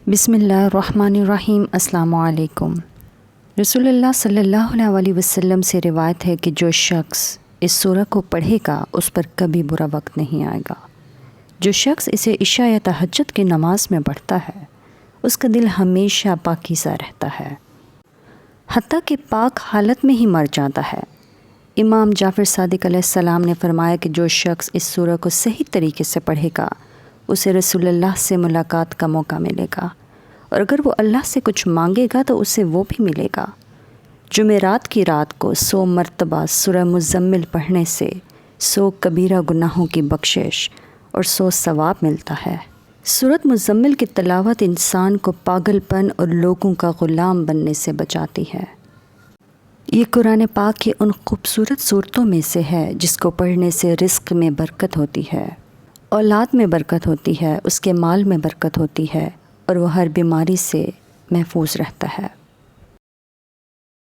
بسم اللہ الرحمن الرحیم۔ السلام علیکم۔ رسول اللہ صلی اللہ علیہ وسلم سے روایت ہے کہ جو شخص اس سورہ کو پڑھے گا اس پر کبھی برا وقت نہیں آئے گا۔ جو شخص اسے عشاء یا تہجد کی نماز میں پڑھتا ہے اس کا دل ہمیشہ پاکیزہ رہتا ہے، حتیٰ کہ پاک حالت میں ہی مر جاتا ہے۔ امام جعفر صادق علیہ السلام نے فرمایا کہ جو شخص اس سورہ کو صحیح طریقے سے پڑھے گا اسے رسول اللہ سے ملاقات کا موقع ملے گا، اور اگر وہ اللہ سے کچھ مانگے گا تو اسے وہ بھی ملے گا۔ جمعرات کی رات کو 100 مرتبہ سورہ مزمل پڑھنے سے 100 کبیرہ گناہوں کی بخشش اور 100 ثواب ملتا ہے۔ سورۃ مزمل کی تلاوت انسان کو پاگل پن اور لوگوں کا غلام بننے سے بچاتی ہے۔ یہ قرآن پاک کی ان خوبصورت صورتوں میں سے ہے جس کو پڑھنے سے رزق میں برکت ہوتی ہے، اولاد میں برکت ہوتی ہے، اس کے مال میں برکت ہوتی ہے، اور وہ ہر بیماری سے محفوظ رہتا ہے۔